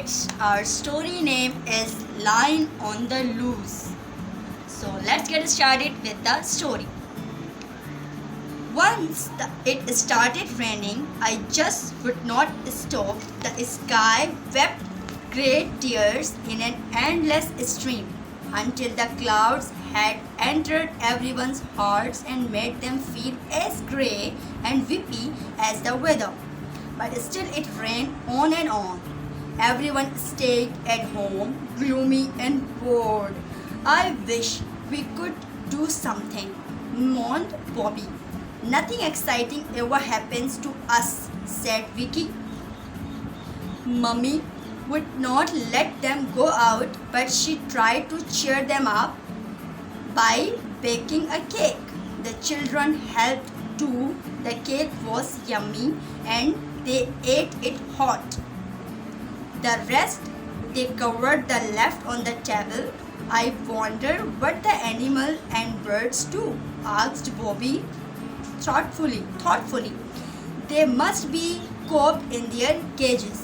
kids, our story name is Lion on the Loose. So let's get started with the story. Once it started raining, I just would not stop. The sky wept great tears in an endless stream until the clouds had entered everyone's hearts and made them feel as grey and whippy as the weather. But still it rained on and on. Everyone stayed at home, gloomy and bored. I wish we could do something, mourned Bobby. Nothing exciting ever happens to us, said Vicky. Mummy would not let them go out, but she tried to cheer them up by baking a cake. The children helped too. The cake was yummy and they ate it hot. The rest they covered the left on the table. I wonder what the animal and birds do, asked Bobby thoughtfully. They must be cooped in their cages.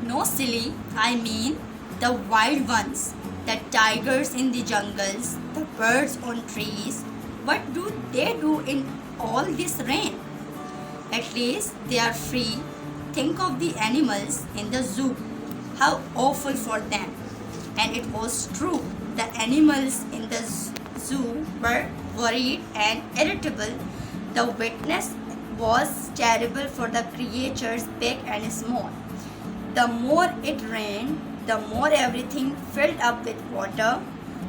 No, silly, I mean the wild ones, the tigers in the jungles, the birds on trees. What do they do in all this rain? At least they are free. Think of the animals in the zoo. How awful for them. And it was true. The animals in the zoo were worried and irritable. The wetness was terrible for the creatures big and small. The more it rained, the more everything filled up with water.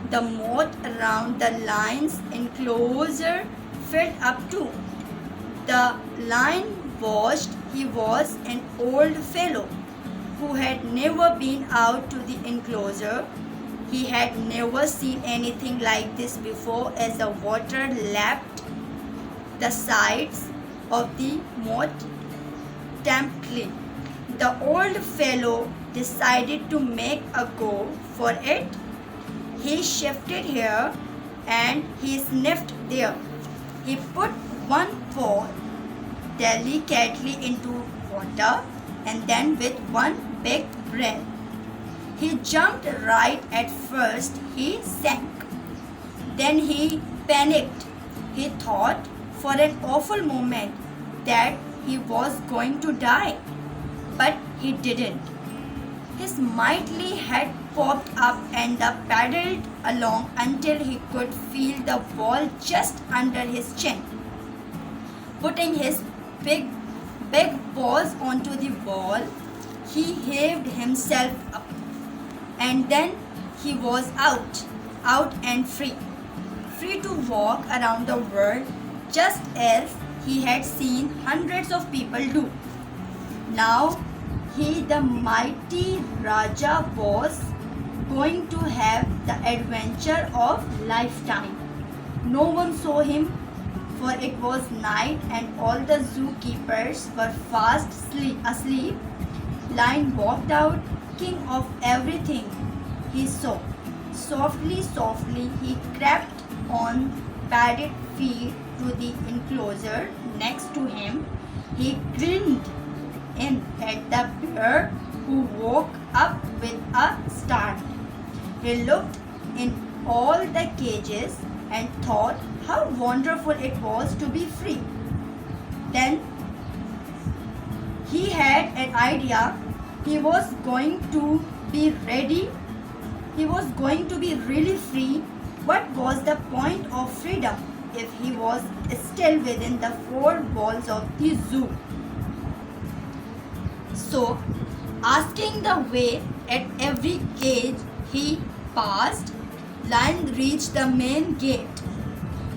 The moat around the lion's enclosure filled up too. The lion watched. He was an old fellow who had never been out to the enclosure. He had never seen anything like this before as the water lapped the sides of the moat temptly. The old fellow decided to make a go for it. He shifted here and he sniffed there. He put one paw delicately into water and then with one big breath he jumped right at first. He sank. Then he panicked. He thought for an awful moment that he was going to die. But he didn't. His mighty head popped up and paddled along until he could feel the wall just under his chin. Putting his big paws onto the wall, he heaved himself up. And then he was out and free to walk around the world just as he had seen hundreds of people do. Now he, the mighty Raja, was going to have the adventure of lifetime. No one saw him, for it was night and all the zookeepers were fast asleep. Lion walked out, king of everything he saw. Softly, he crept on padded feet to the enclosure next to him. He grinned in at the bear who woke up with a start. He looked in all the cages and thought how wonderful it was to be free. Then he had an idea. He was going to be ready. He was going to be really free. What was the point of freedom if he was still within the four walls of the zoo? So, asking the way at every cage he passed, Lion reached the main gate.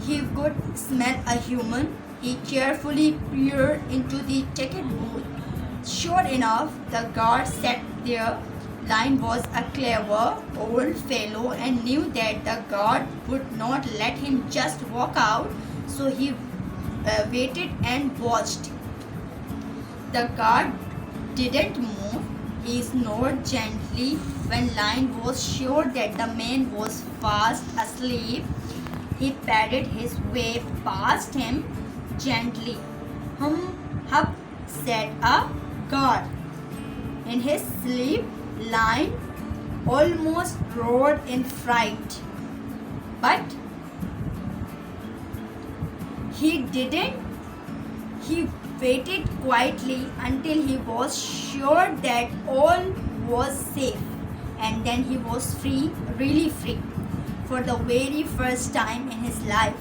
He could smell a human. He carefully peered into the ticket booth. Sure enough, the guard sat there. Lion was a clever old fellow and knew that the guard would not let him just walk out, so he waited and watched. The guard didn't move. He snored gently when Lion was sure that the man was fast asleep. He padded his way past him gently. Hup, said a guard. In his sleep, Lion almost roared in fright. But he didn't. He waited quietly until he was sure that all was safe, and then he was free, really free. For the very first time in his life,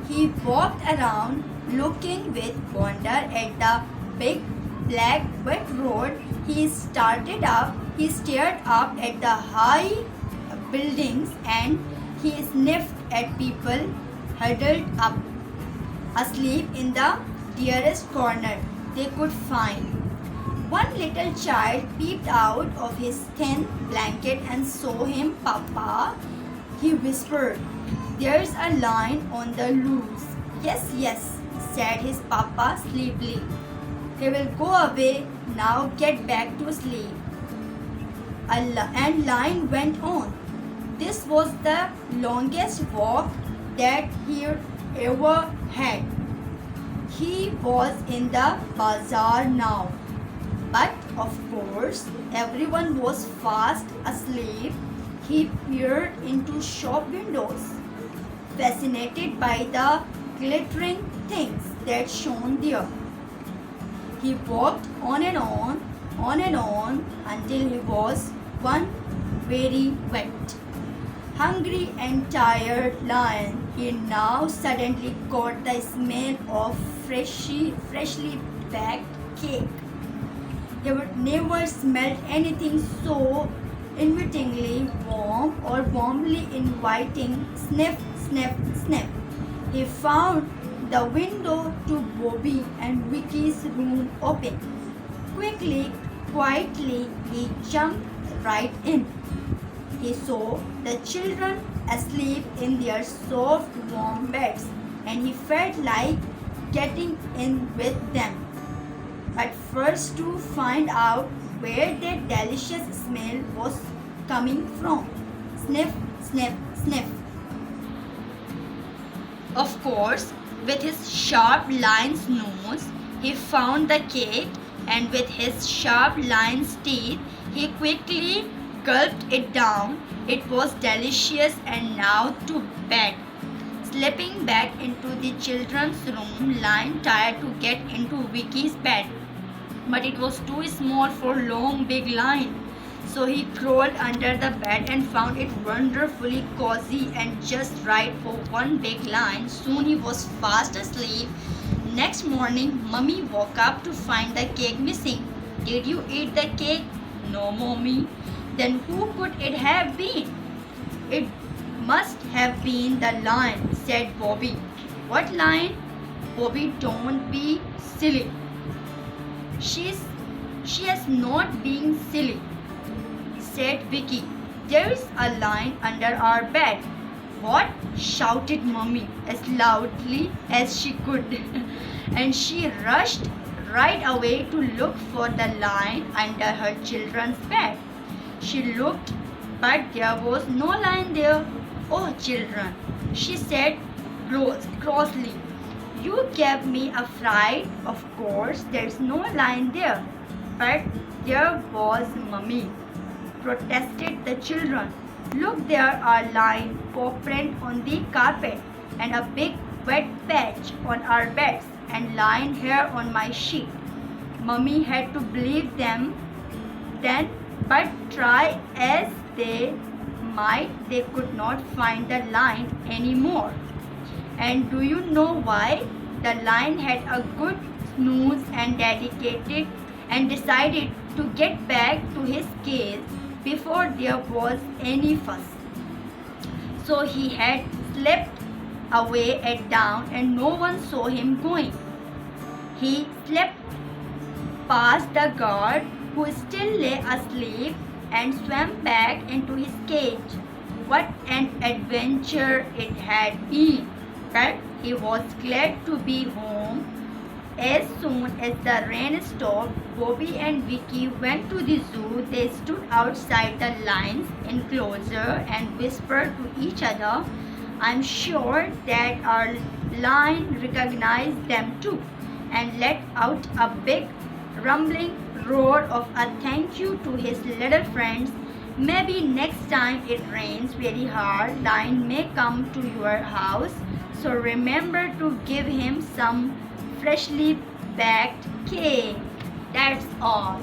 he walked around looking with wonder at the big black wet road. He stared up at the high buildings, and he sniffed at people huddled up, asleep in the dearest corner they could find. One little child peeped out of his thin blanket and saw him. Papa, he whispered, there's a lion on the loose. Yes, yes, said his papa sleepily. He will go away now, get back to sleep. And Lion went on. This was the longest walk that he ever had. He was in the bazaar now. But of course, everyone was fast asleep. He peered into shop windows, fascinated by the glittering things that shone there. He walked on and on until he was one very wet. Hungry and tired Lion, he now suddenly caught the smell of freshly baked cake. He had never smelled anything so invitingly warm or warmly inviting. Sniff, sniff, sniff. He found the window to Bobby and Vicky's room open. Quickly, quietly, he jumped right in. He saw the children asleep in their soft, warm beds, and he felt like getting in with them. But first to find out where that delicious smell was coming from. Sniff, sniff, sniff. Of course, with his sharp lion's nose, he found the cake, and with his sharp lion's teeth, he quickly gulped it down. It was delicious, and now to bed. Slipping back into the children's room, Lion tried to get into Vicky's bed, but it was too small for long big Lion. So he crawled under the bed and found it wonderfully cozy and just right for one big Lion. Soon he was fast asleep. Next morning, Mummy woke up to find the cake missing. Did you eat the cake? No, Mommy. Then who could it have been? It must have been the lion, said Bobby. What lion? Bobby, don't be silly. She has not been silly, said Vicky. There's a lion under our bed. What? Shouted Mummy as loudly as she could. And she rushed right away to look for the lion under her children's bed. She looked, but there was no lion there. Oh, children, she said crossly. You gave me a fright. Of course, there's no lion there. But there was, Mummy, protested the children. Look, there are lion paw print on the carpet, and a big wet patch on our beds, and lion hair on my sheet. Mummy had to believe them then, but try as they might, they could not find the lion anymore. And do you know why? The lion had a good snooze and decided to get back to his cage before there was any fuss. So he had slept away at dawn, and no one saw him going. He slept past the guard, who still lay asleep, and swam back into his cage. What an adventure it had been! But he was glad to be home. As soon as the rain stopped, Bobby and Vicky went to the zoo. They stood outside the lion's enclosure and whispered to each other. I'm sure that our lion recognized them too, and let out a big rumbling roar of a thank you to his little friends. Maybe next time it rains very hard, Lion may come to your house. So remember to give him some freshly baked cake. That's all.